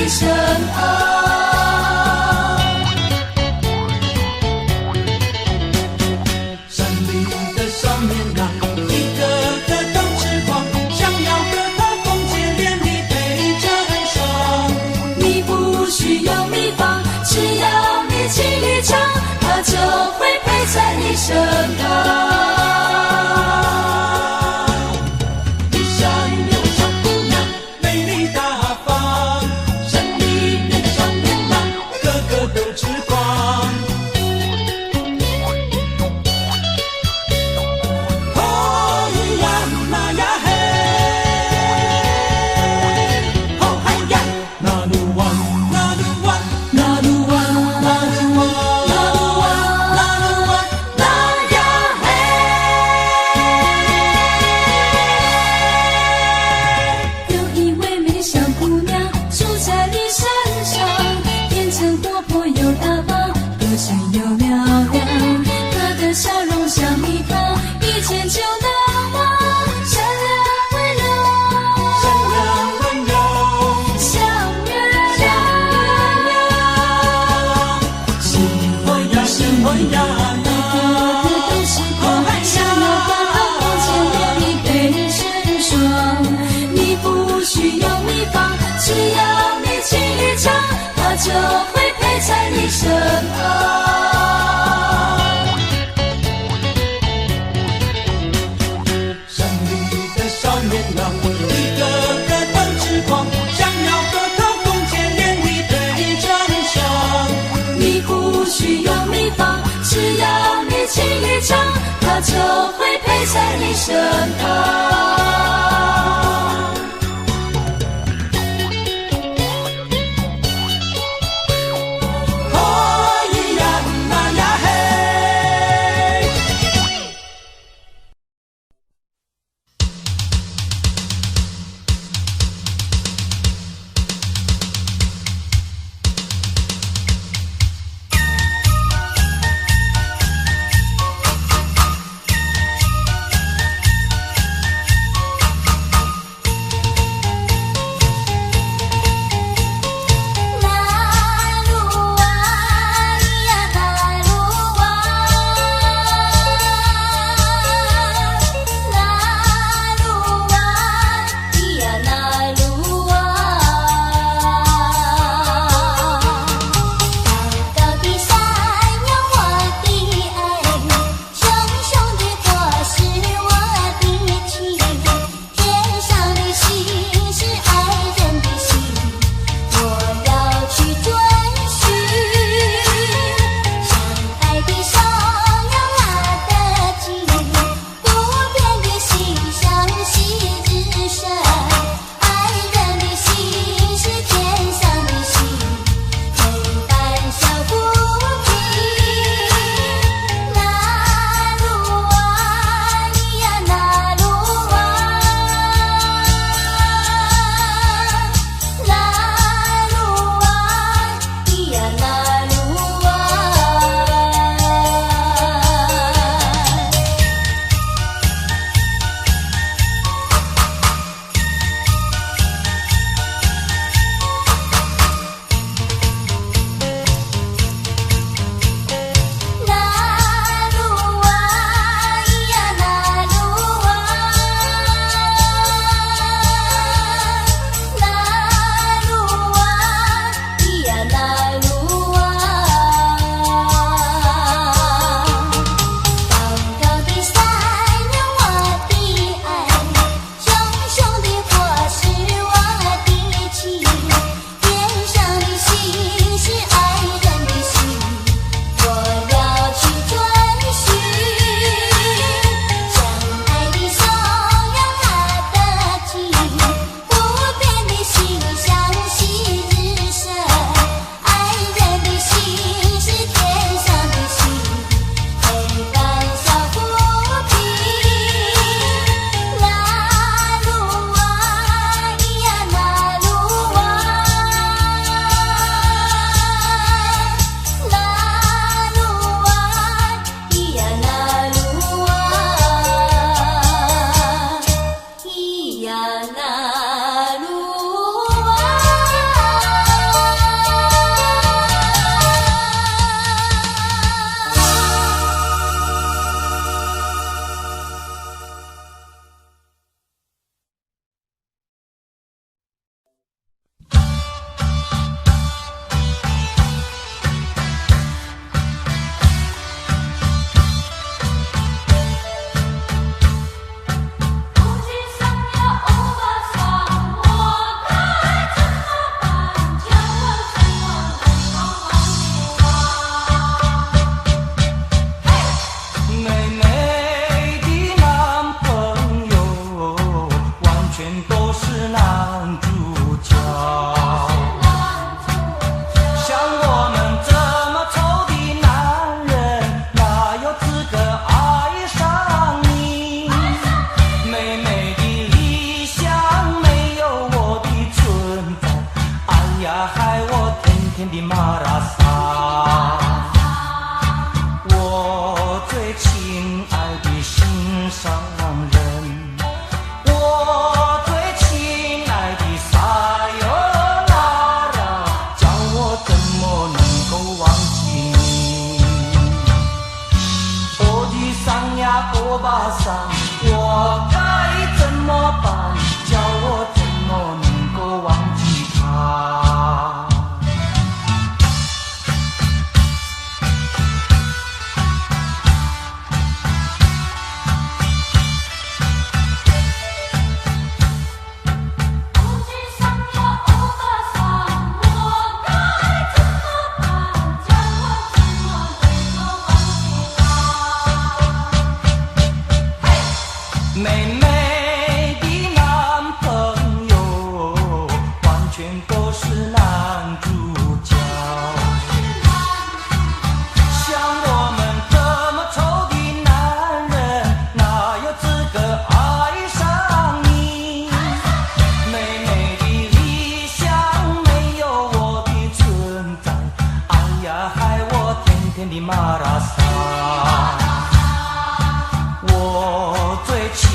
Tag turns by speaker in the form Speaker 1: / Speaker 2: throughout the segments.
Speaker 1: 你身旁。就会陪在你身旁。一闪亮小姑娘，美丽大方，山里面的少年郎，个个都痴狂。哦呀那呀嘿，哦嗨呀，那鲁湾，那鲁湾，那鲁湾，那鲁湾。就会陪在你身旁。山里的少年郎，一个个都痴狂，想要和他共结连理对成双。你不需要秘方，只要你情一场，他就会陪在你身旁。呀，欧巴桑，我该怎么办？叫我怎么能够忘记他？妹妹的男朋友完全都是男主角，像我们这么丑的男人，哪有资格爱上你？妹妹的理想没有我的存在，哎呀，害我天天的马拉桑。我最亲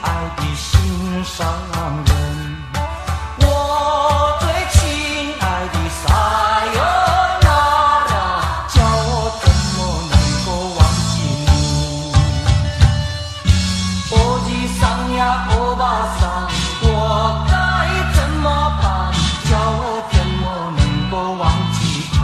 Speaker 1: 爱的心上人，我最亲爱的撒尤那拉，叫我怎么能够忘记你？欧吉桑呀，欧巴桑，我该怎么办？叫我怎么能够忘记他？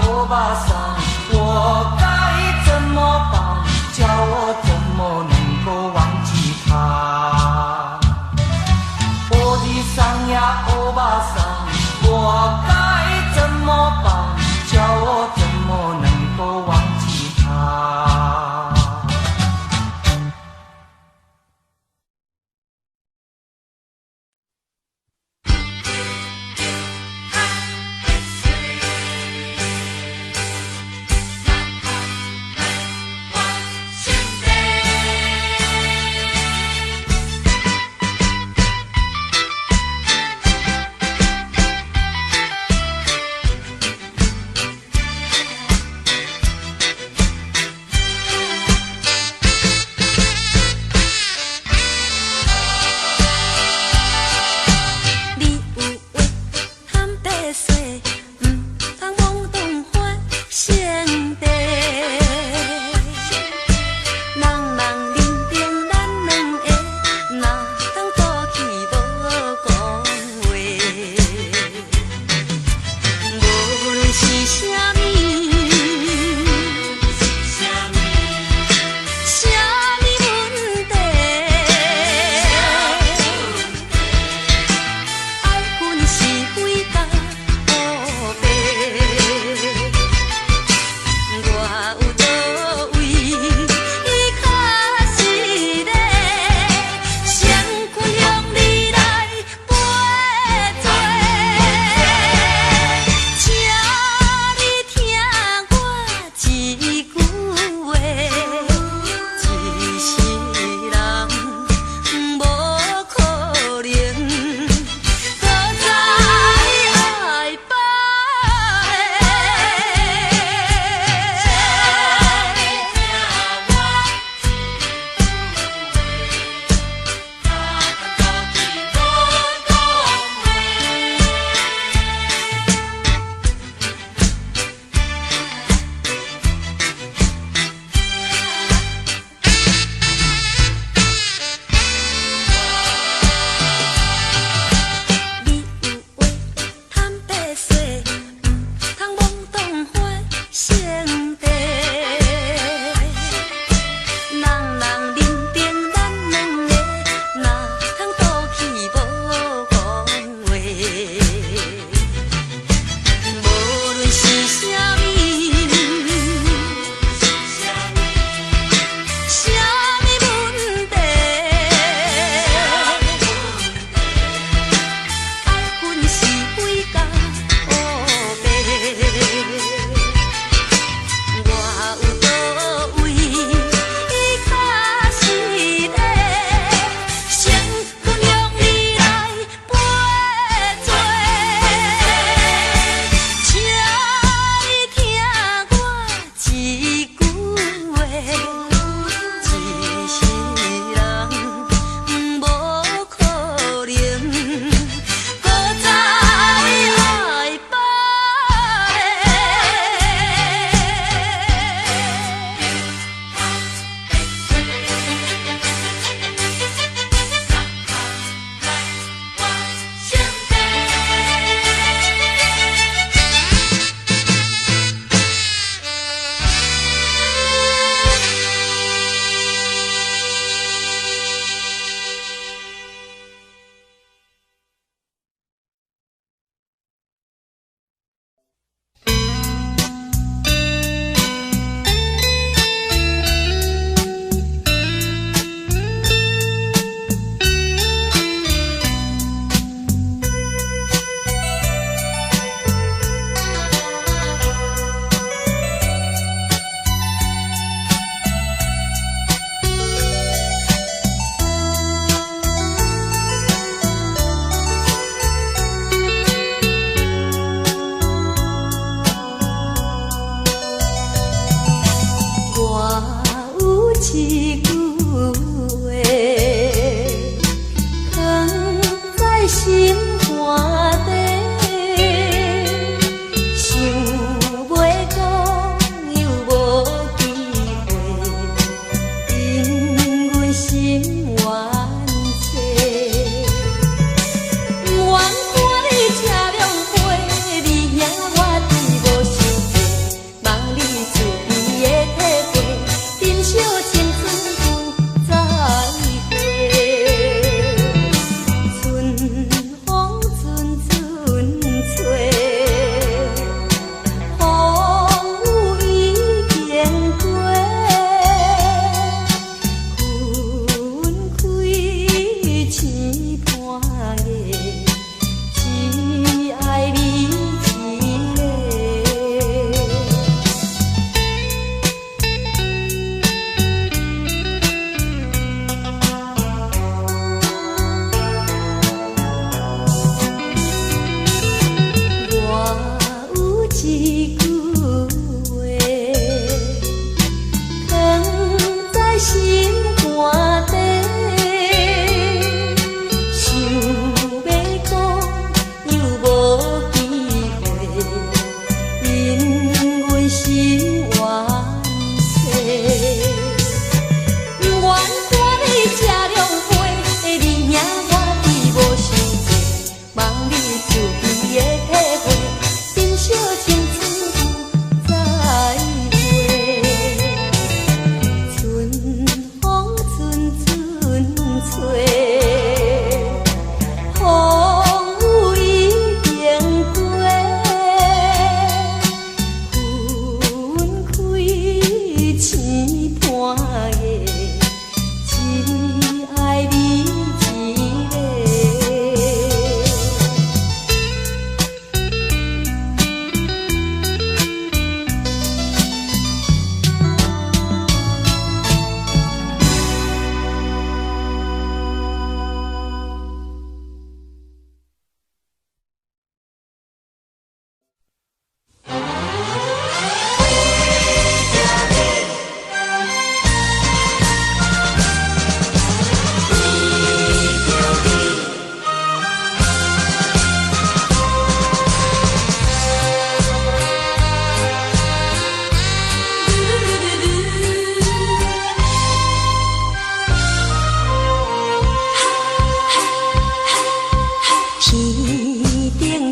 Speaker 1: 欧巴桑，我该怎么办？叫我怎么能够忘记他？欧吉桑呀，欧巴桑，我该怎么办？叫我怎么能够忘记他？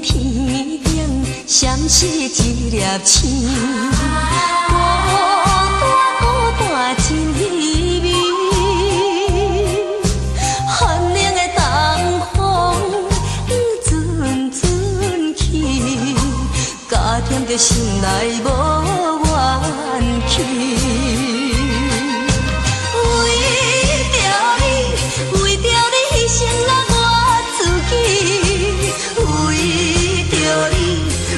Speaker 2: 天顶闪烁一粒星，孤单真稀微。寒冷的东风阵阵起，加添着心内无怨气。为着你牺牲了我自己，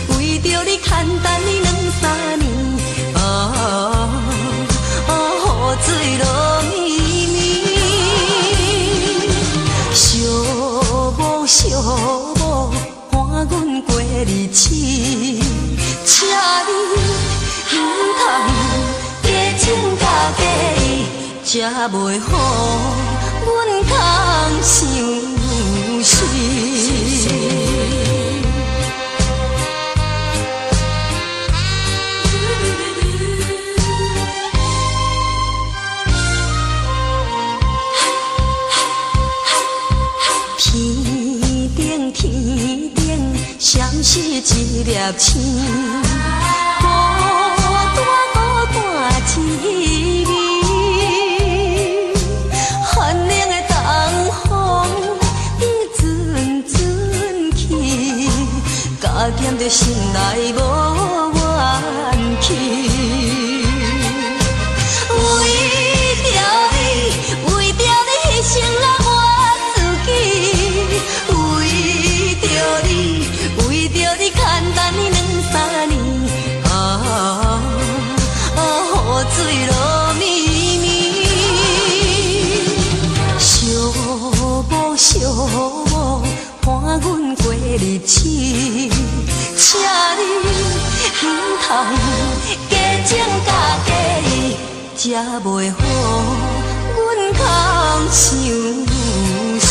Speaker 2: 为着你牵等你2、3年，雨水落绵绵，寂寞伴阮过日子，请你通加情加义，才袂好。阮通相思，天顶闪烁一粒星，孤单真稀微。寒冷的东风阵阵起，加添着心内无怨气。为着你牺牲了我自己，为着你牵等你2、3年，雨水落绵绵，寂寞伴阮过日子，请你通加情加义，才袂好阮空相思。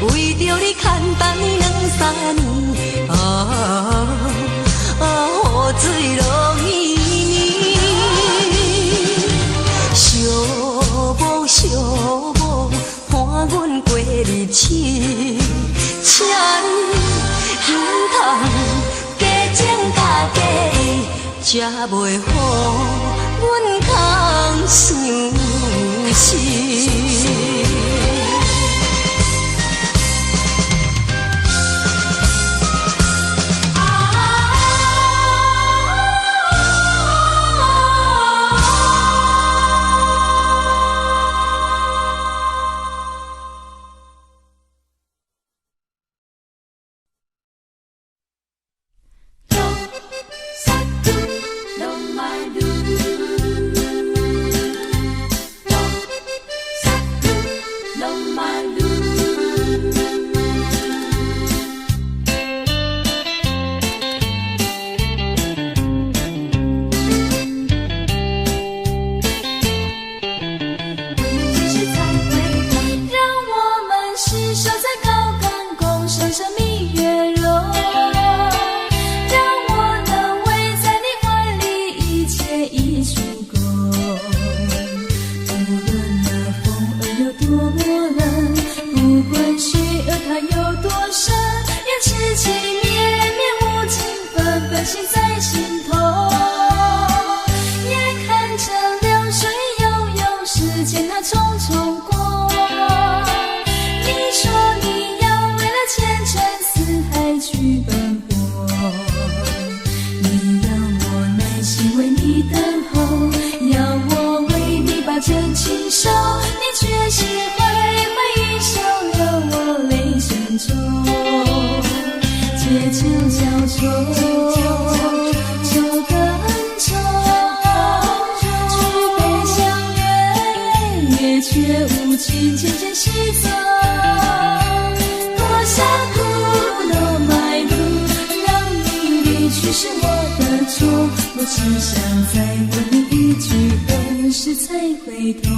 Speaker 2: 为着你牵等你2、3年，雨水落绵绵，寂寞伴阮过日子，请你通加情加义，才袂好阮空相思。
Speaker 3: 却无情，渐渐西走。
Speaker 2: 的错，我只想再问你一句，何时才回头？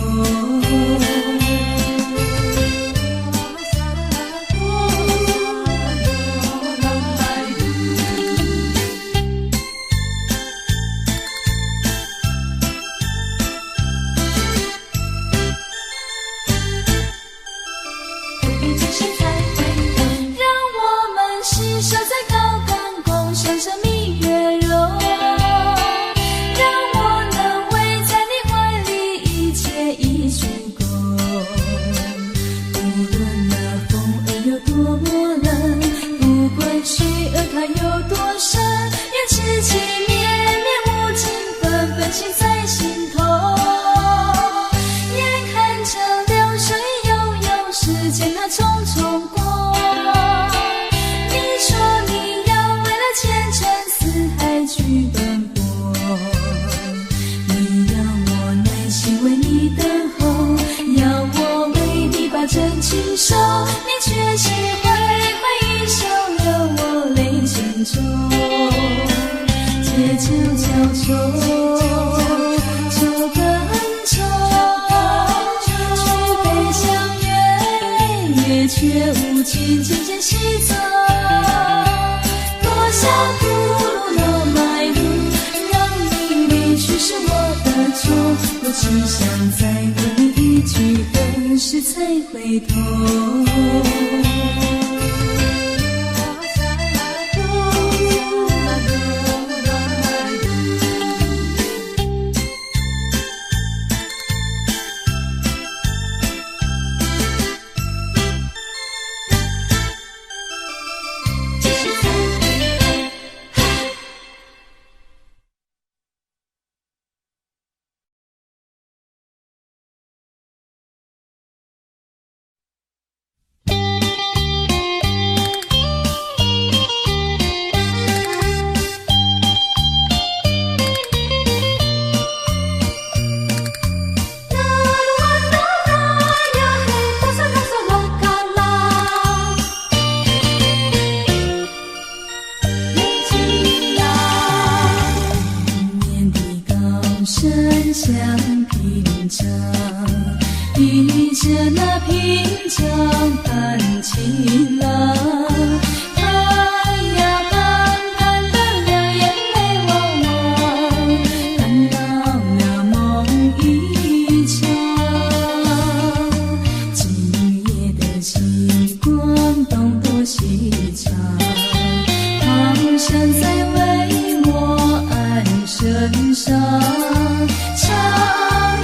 Speaker 3: 唱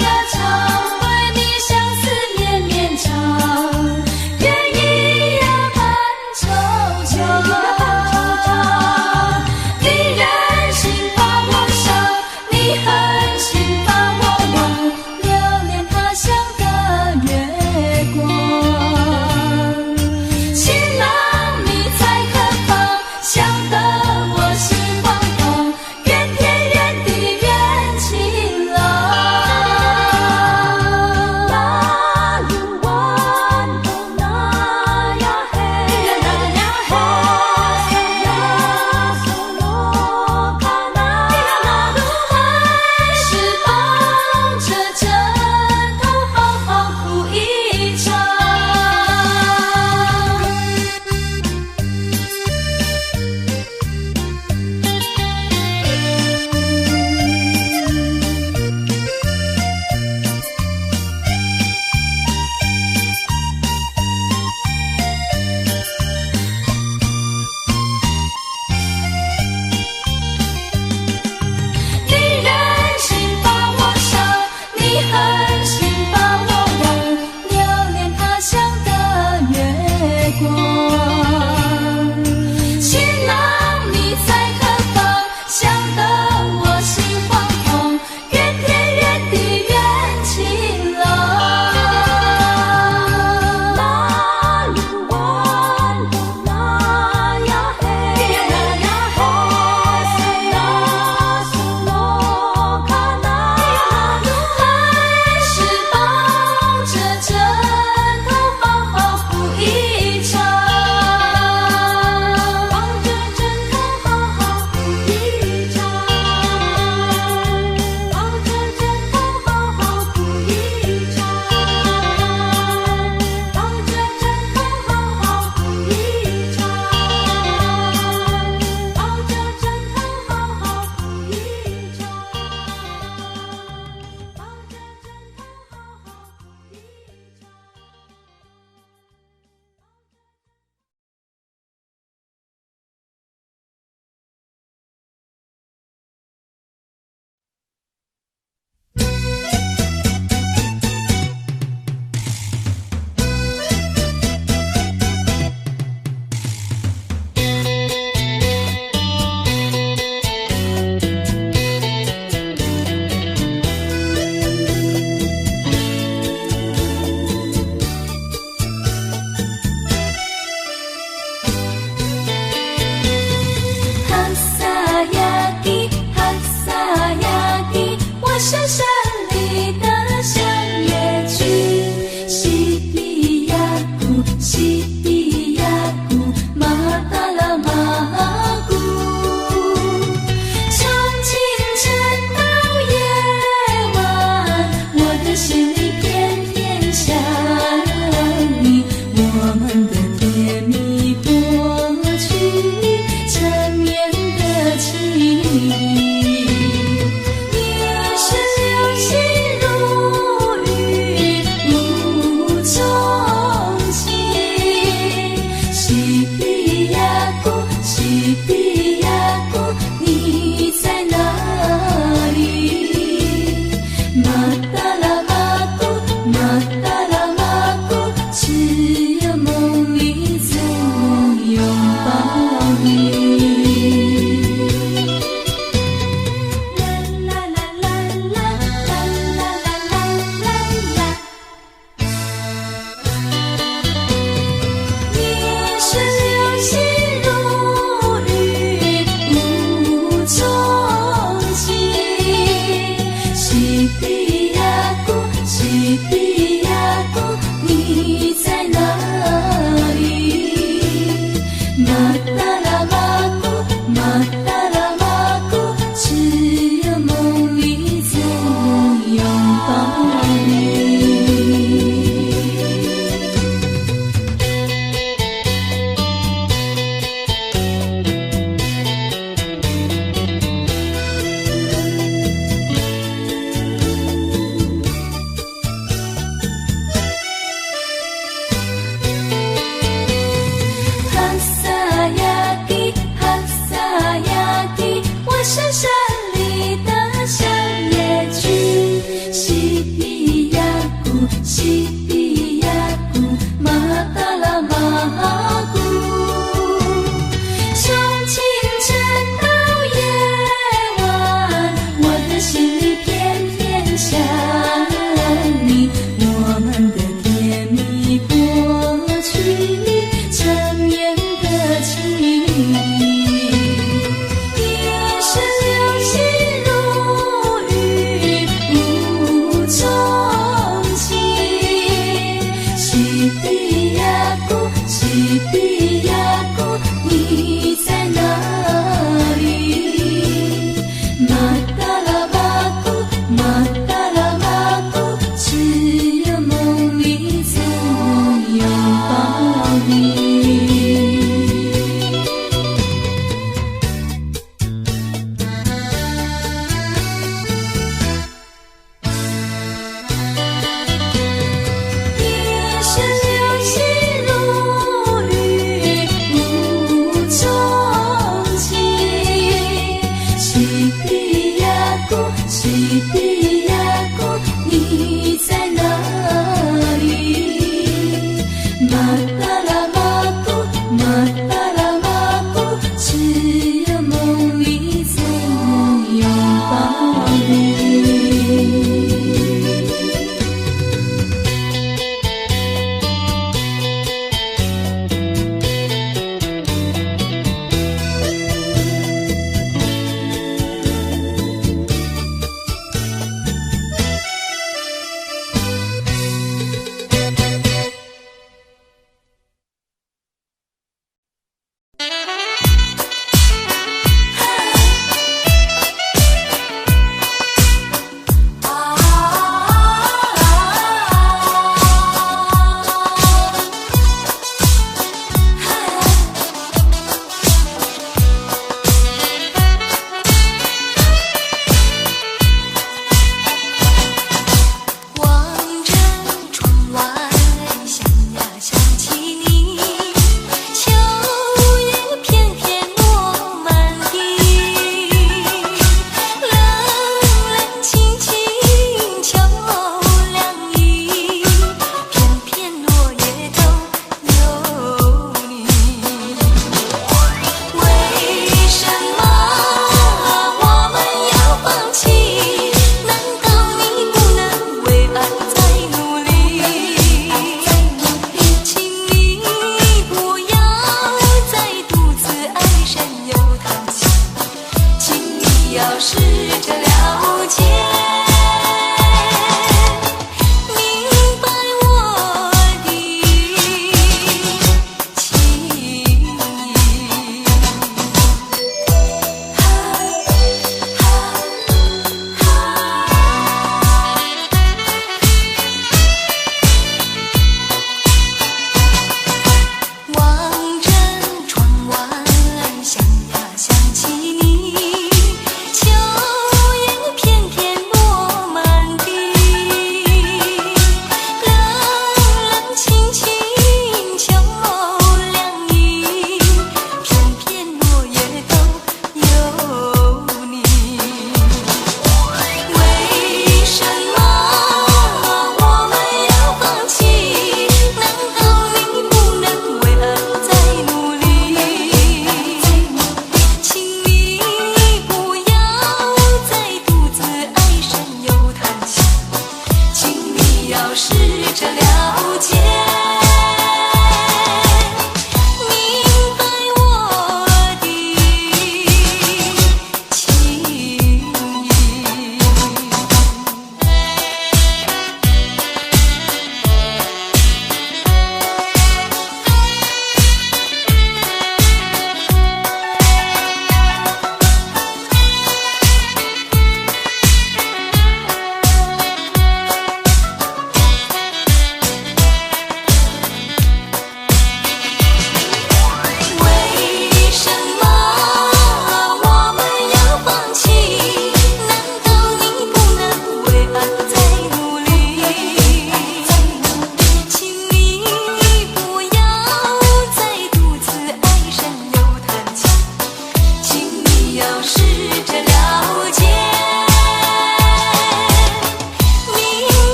Speaker 3: 呀唱，对你相思绵绵长，月一样。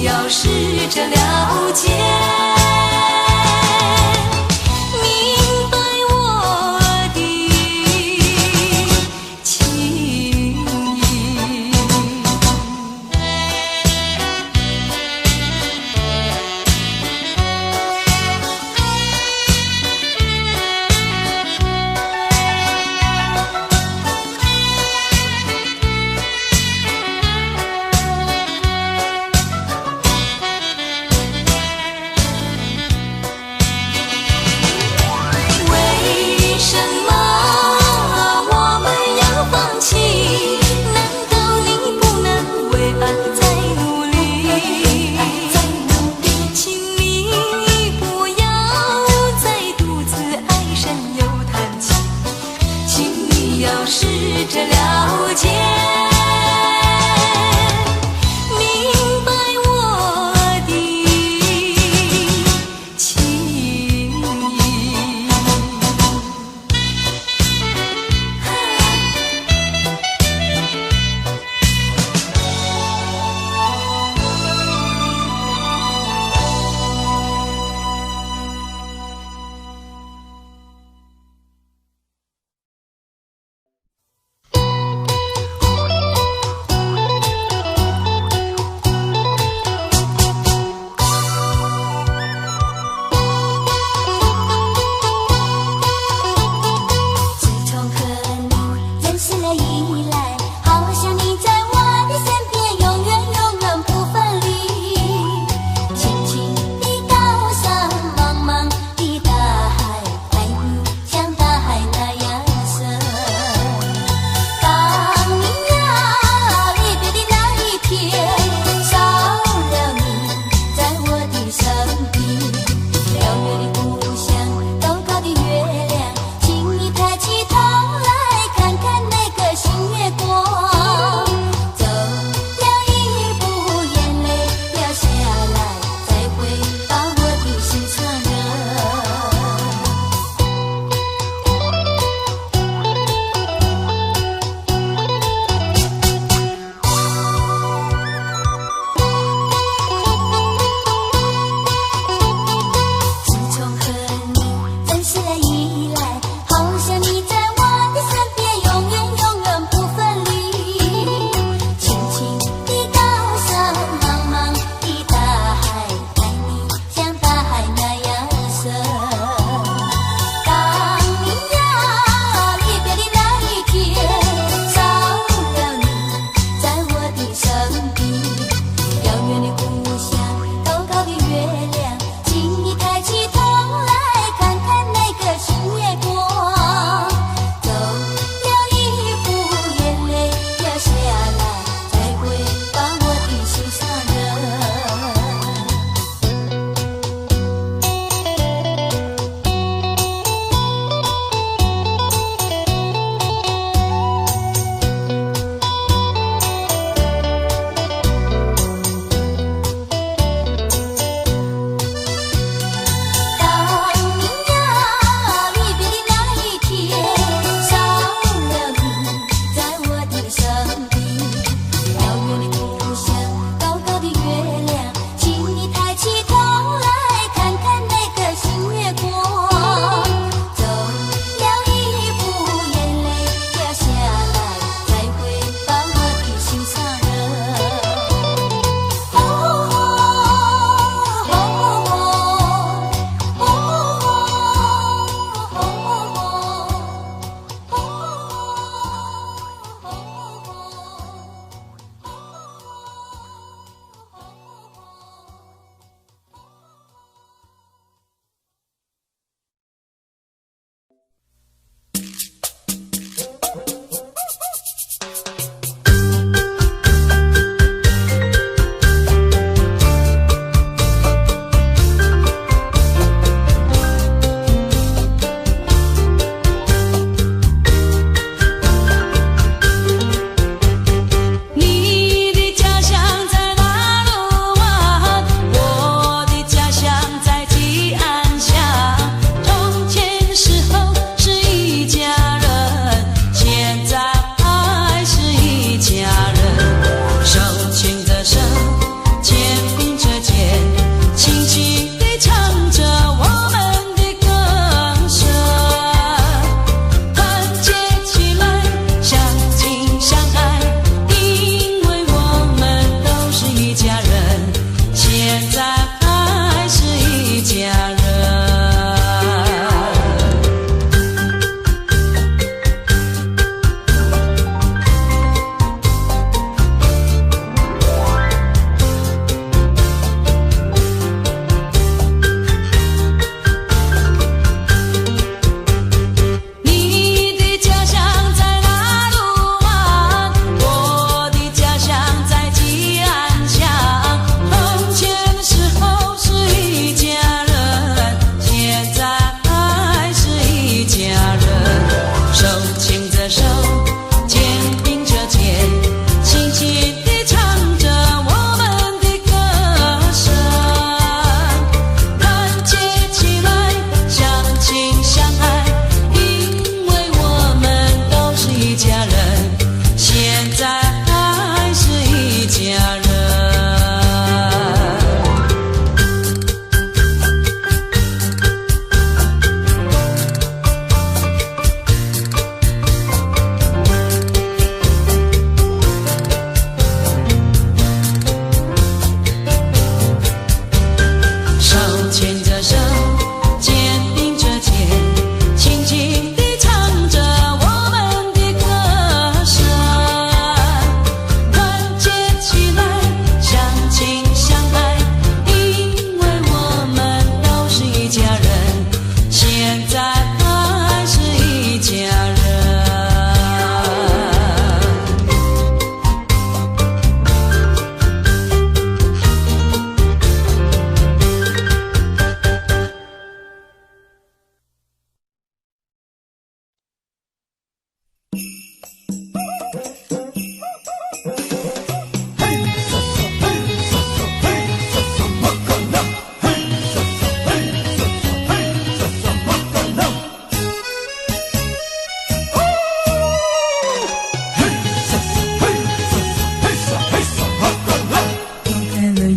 Speaker 2: 要试着了解，明白我的情意。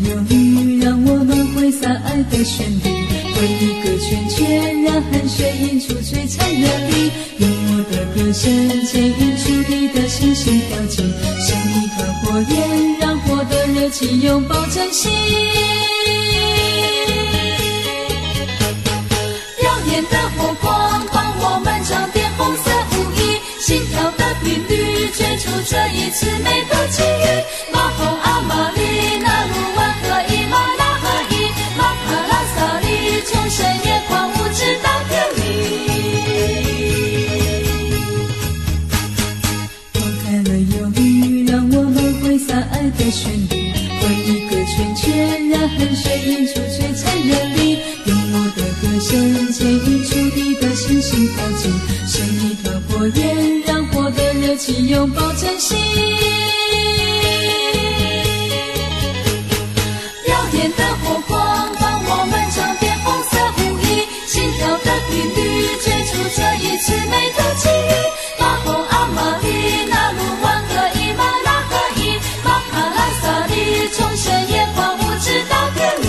Speaker 3: 忧郁，让我们挥洒爱的旋律，围一个圈圈，让汗水映出璀璨的你。用我的歌声牵引出你的星星跳进，生一团火焰，让火的热情拥抱真心。
Speaker 2: 耀眼的火光帮我们装点红色舞衣，心跳的频率追逐这一次美的际遇。马蜂阿玛丽那鲁湾和伊玛拉合一，马卡拉萨里从深夜狂舞直到天明。
Speaker 3: 放开了忧郁，让我们挥洒爱的旋律，围一个圈圈，让汗水映出璀璨的你。用我的歌声牵引出你的星星跳进，生一团火焰，让火的热情拥抱真心。
Speaker 2: 耀眼的火光帮我们装点红色舞衣，心跳的频率追逐这一次美的际遇。马蜂阿玛丽那鲁湾和伊玛拉合一，马卡拉萨里从深夜狂舞直到天明。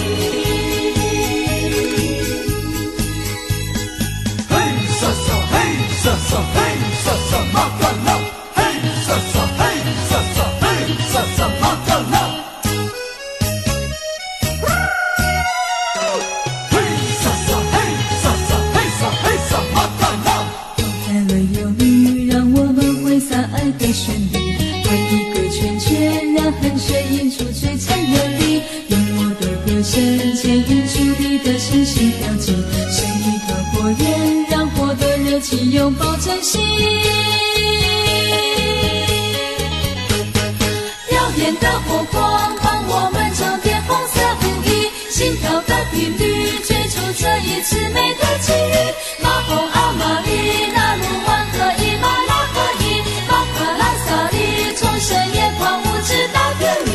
Speaker 1: 嘿沙沙嘿沙沙嘿沙沙马卡拉，嘿沙沙嘿沙沙嘿沙沙马卡拉，嘿沙沙嘿沙沙嘿沙嘿沙马卡拉。
Speaker 3: 放开了忧郁，让我们挥洒爱的旋律，围一个圈圈，让汗水映出璀璨的你。用我的歌声牵引出你的星星跳进，生一团火焰，让火的热情拥抱真心。
Speaker 2: 耀眼的火光帮我们装点红色舞衣，心跳的频率追逐这一次美的际遇。马蜂阿玛丽那鲁湾和伊玛拉合一，马卡拉萨里从深夜狂舞直到天明。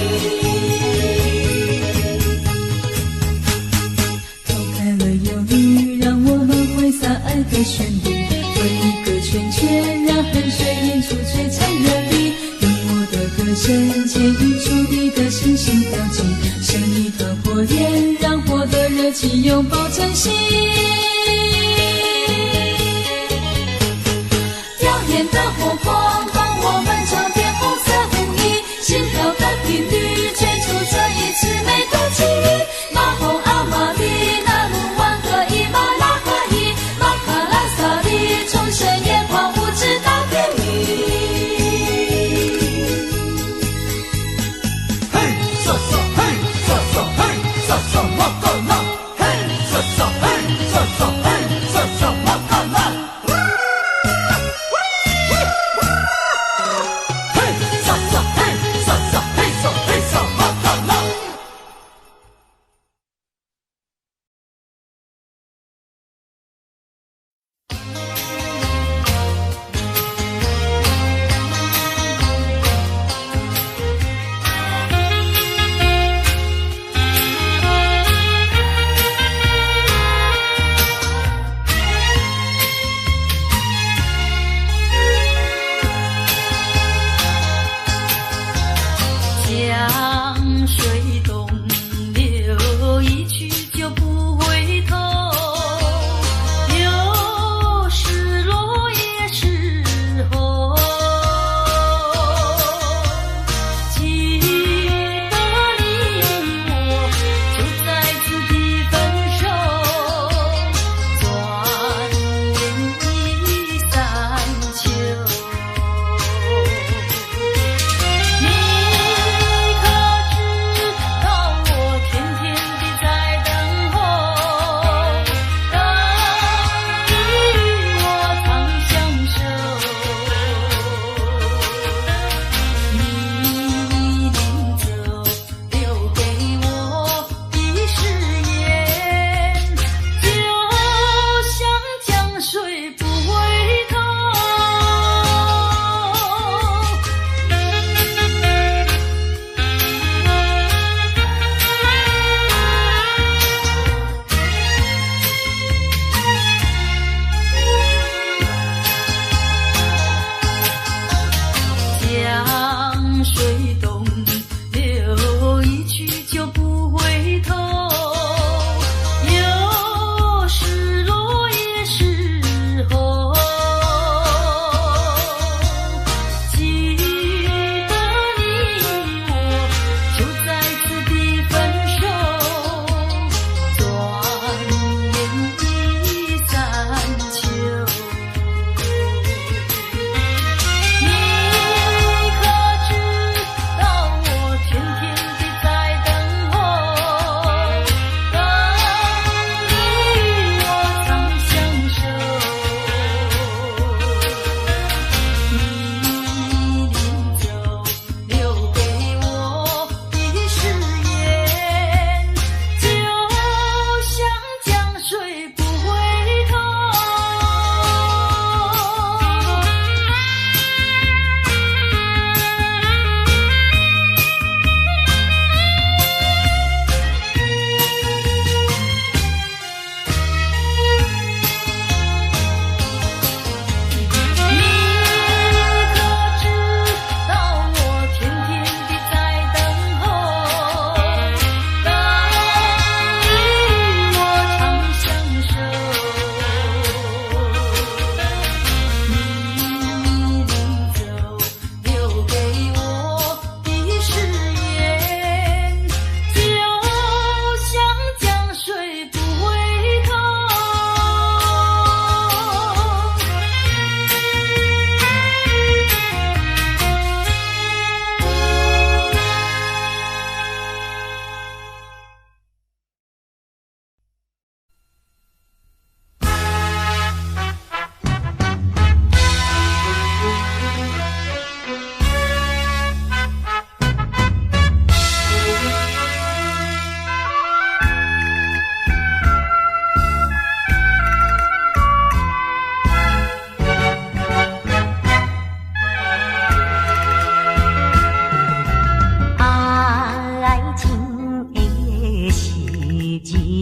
Speaker 3: 放开了忧郁，让我们挥洒爱的旋律，围一个圈圈，让汗水映出璀璨的你。用我的歌声牵引出你的星星跳进，生一团火焰，让火的热情拥抱真心。
Speaker 2: 耀眼的火光帮我们装点红色舞衣，心跳的频率追逐这一次美的际遇。马蜂阿玛丽那鲁湾和伊玛拉合一，马卡拉萨里从深夜狂舞直到天明。
Speaker 1: 嘿沙沙嘿沙沙嘿沙沙马卡拉，嘿沙沙嘿沙沙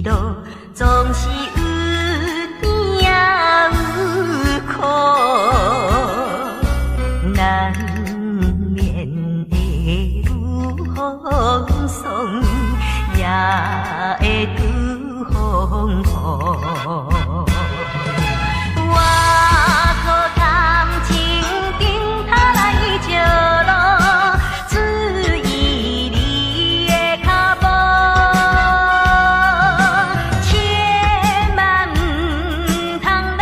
Speaker 4: 路总是有甜也有苦，难免会有风霜，也会拄风雨。我靠感情顶头来照路，注意你的脚步，千万唔通来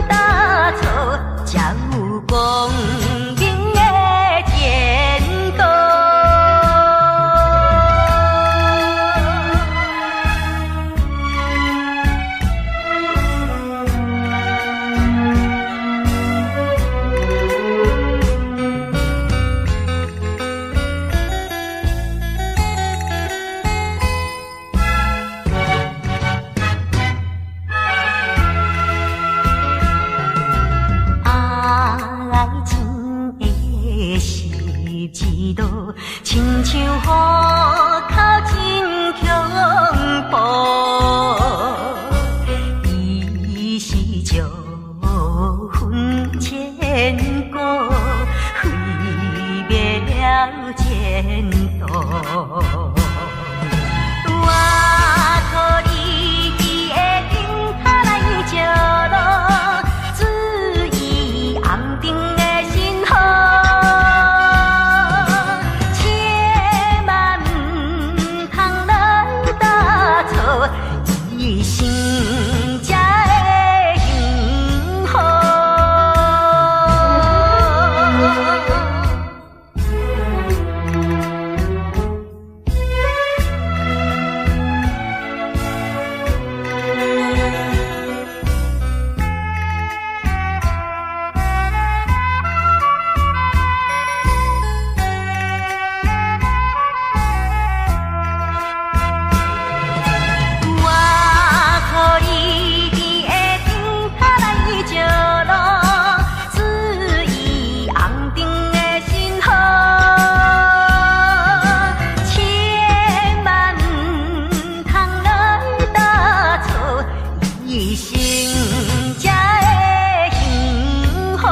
Speaker 4: 打错，才有光明的前途。爱情的十字路，亲像虎口真恐怖，伊是石分千古，毁灭了前途。我靠你的顶头来照路，注意红灯的信号，千万唔通来打错，一生才会幸福。我靠你的顶头来照路，注意红灯的信号，千万唔通来打错，一生才会幸福。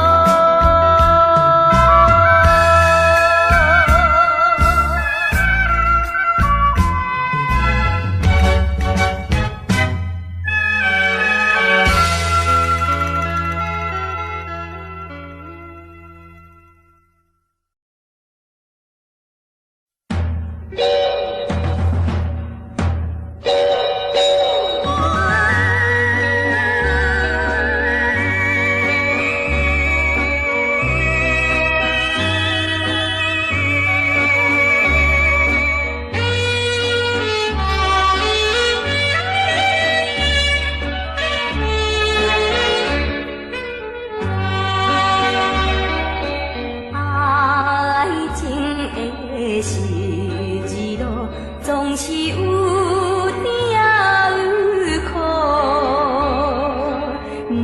Speaker 4: 爱情的十字路，总是有甜也有苦，难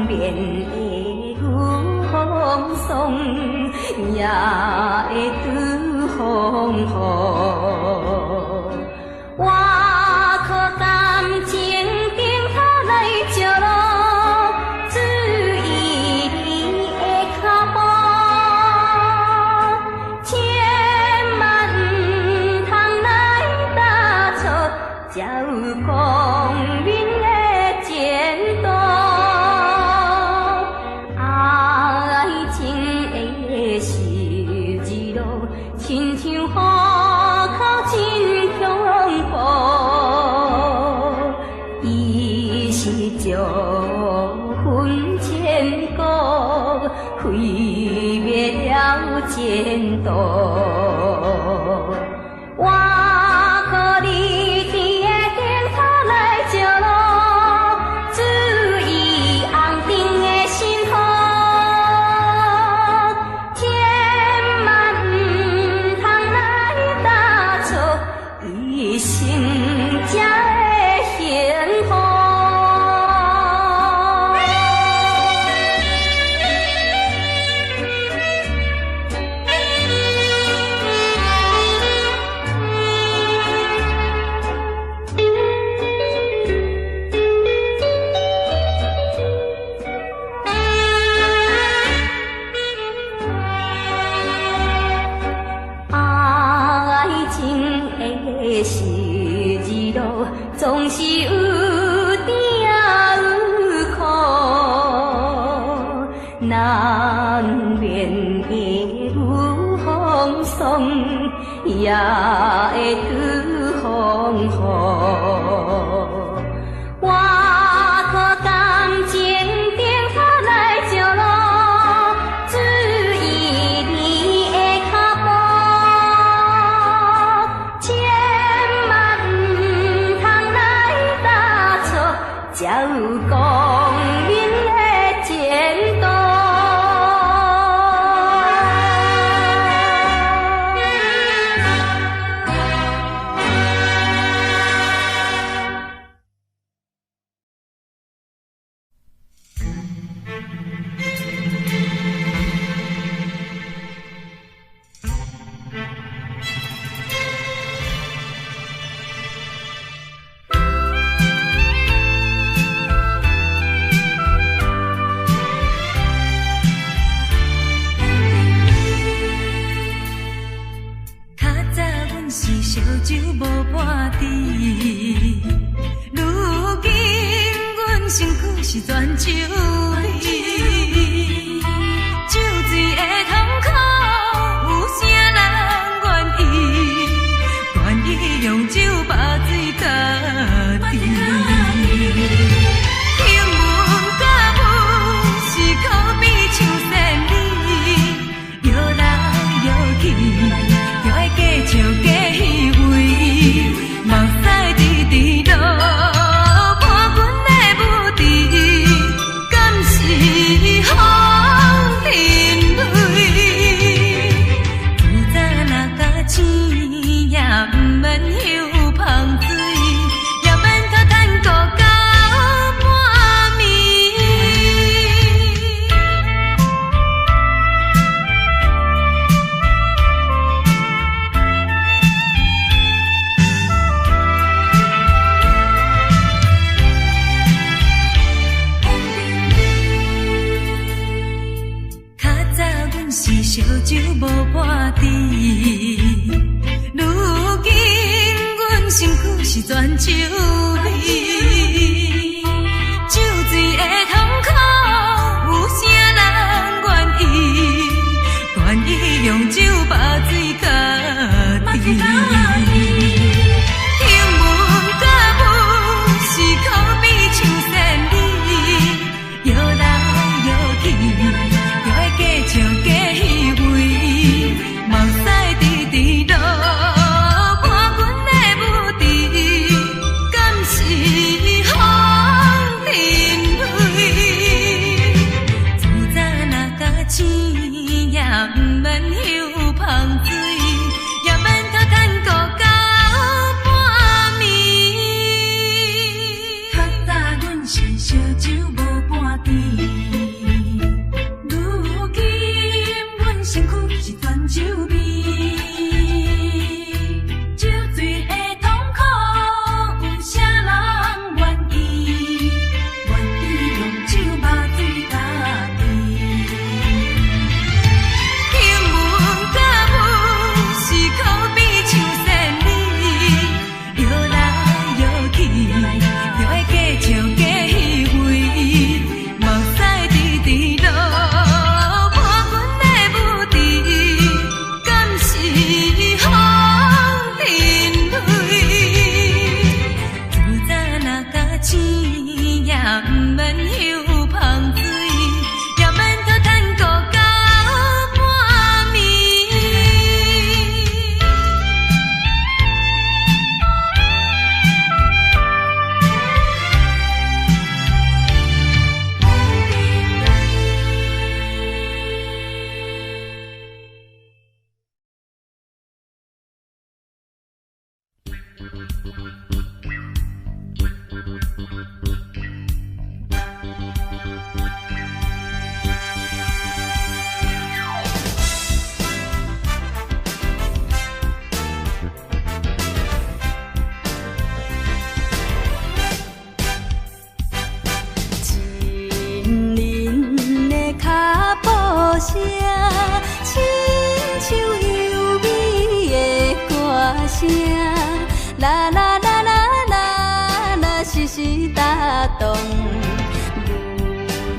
Speaker 4: 免会有风霜，也会拄风雨。我靠感情顶头来照路，注意你的脚步，千万唔通来打错，才有光明的前途。爱情的十字路，亲像虎口真恐怖，伊是石分千古，毁灭了前途。我靠你的顶头来照路，注意红灯的信号，千万唔通来打错，一生才会幸福。路总是有甜有苦，难免会有风霜，也会遇风雨。我靠感情灯塔来照路，注意你的脚步，千万唔通来打错，才有光明的前途。
Speaker 3: 烧酒无半滴，如今阮身躯是全酒味，酒醉的痛苦，有啥人愿意？愿意用酒把水家己。英文甲舞是可比像仙女，摇来摇去，就会假笑假戏。目屎滴滴落，伴阮的舞池，敢是风尘泪？自早若甲钱，也毋免休芳水，也免靠趁顾到半暝。烧酒无半滴，如今阮身躯是全酒味，酒醉的痛苦，有啥人愿意？愿意用酒把水家己。英文甲舞是可比像仙女，摇来摇去，就会假笑假戏。目屎滴滴落，伴阮的舞池，敢是风尘泪？自早若甲钱，也毋免休芳水，也免靠趁顾到半暝。较早阮是烧酒无半滴。身躯是全酒味，酒醉的痛苦，有啥人愿意？愿意用酒把水家己。英文甲舞是可比像仙女，摇来摇去，就会假笑假戏味，目屎滴滴落。毋免休芳水，也免靠趁顾到半暝。声，亲像优美的歌声，啦啦啦啦。
Speaker 2: 动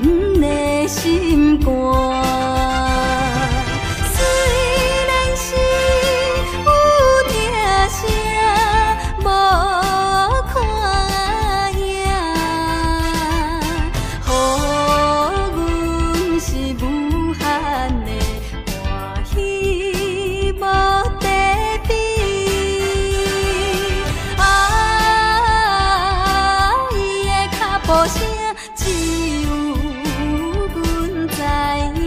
Speaker 2: 阮的心肝。虽然是有听声无看影，予阮是无限的欢喜无地比。伊的脚步声只有阮知影。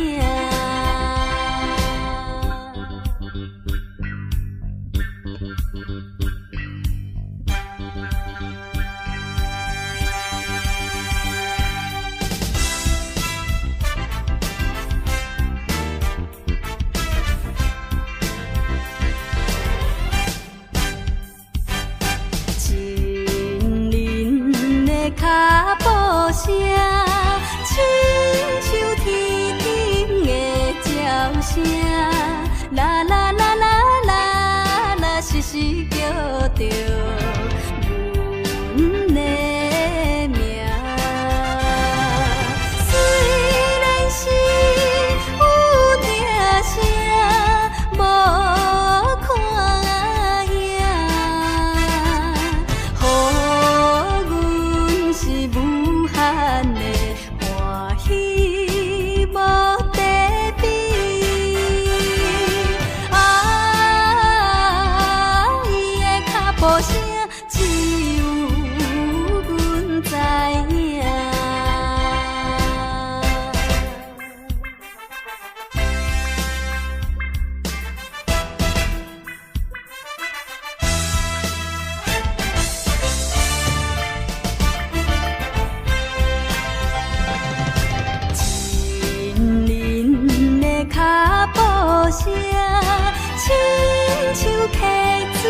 Speaker 2: 亲人的脚步声，亲像天顶的鸟声，啦啦啦啦啦啦，时时叫着阮的名。虽然是有听声无看影，予阮是无限的欢喜无地比。伊的脚步声只有阮知影。亲人的脚步声，亲像溪水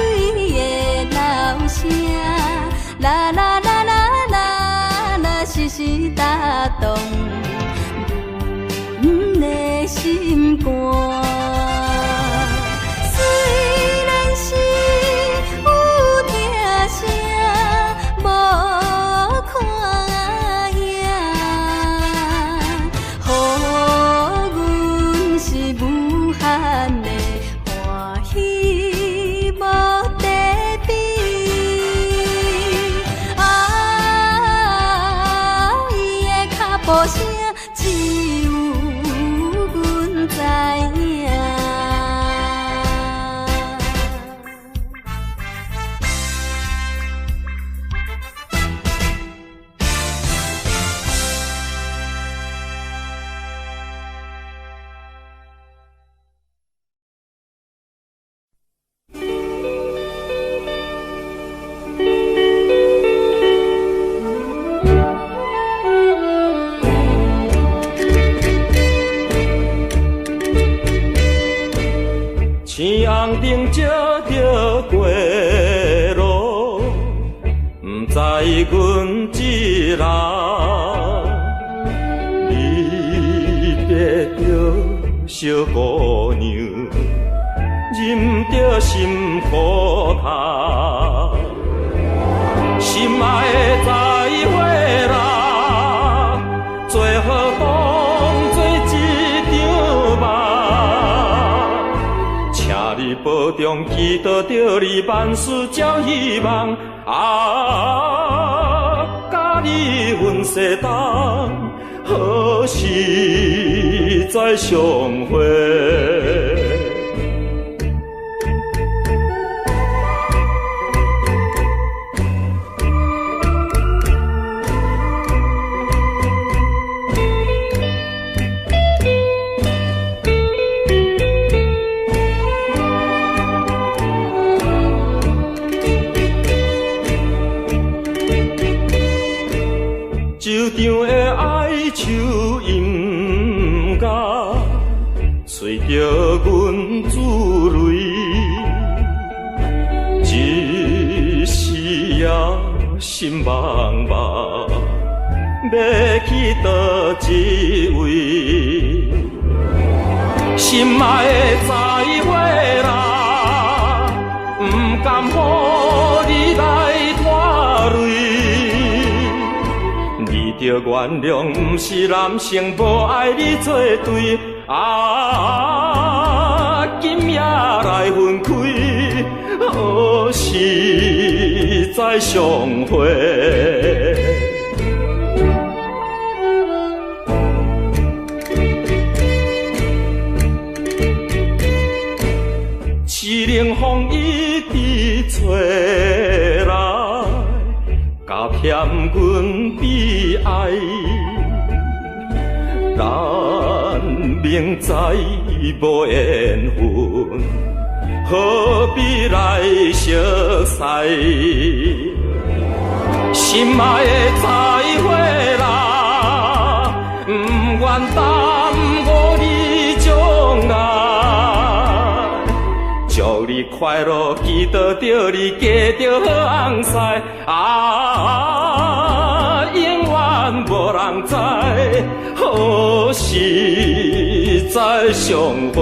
Speaker 2: 的流声，啦啦啦啦啦啦，时时打动阮的心肝。虽然是有听声无看影，予阮是无限的欢喜无地比。伊的脚步声只有阮知影。
Speaker 5: 青红灯照着过路，不知阮一人离别着小姑娘，忍着心苦痛，心爱的再会啦，做好当作一场梦。请你保重，祈祷着你万事照希望啊！甲你分世间，何时再相会？就场的哀愁音乐，随着阮自泪，一时也心茫茫，要去倒一位？心爱的再会啦，不甘予你来拖累。原谅，不是男生无爱你作对。今夜来分开，何时再相会？凄冷风一直吹来，加添阮悲哀。咱明知无缘分，何必来相识？心爱的再会啦，不愿耽误你将来。祝你快乐，祈祷着你嫁着好翁婿。永远无人知，何时再相会？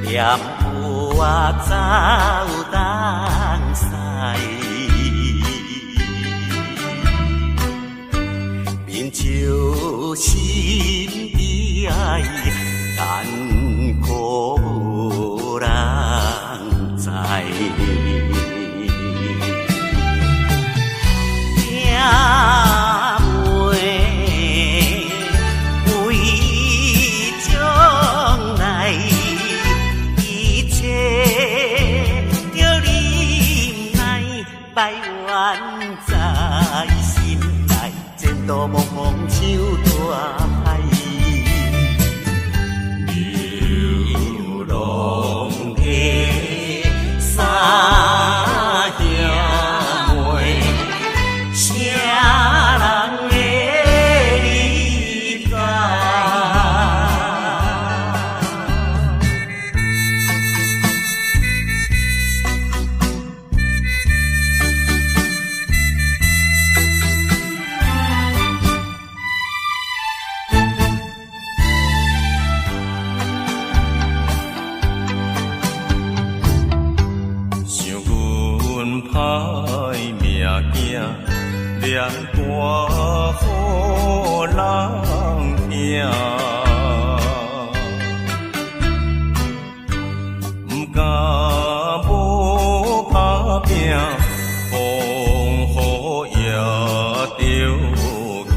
Speaker 6: 念有我走东西，面照心悲哀，艰苦无人知。百怨在心内，前途茫茫像大海。流浪的三兄妹，啥人会理解？连歌予人听，不敢无打拼，风雨也着行。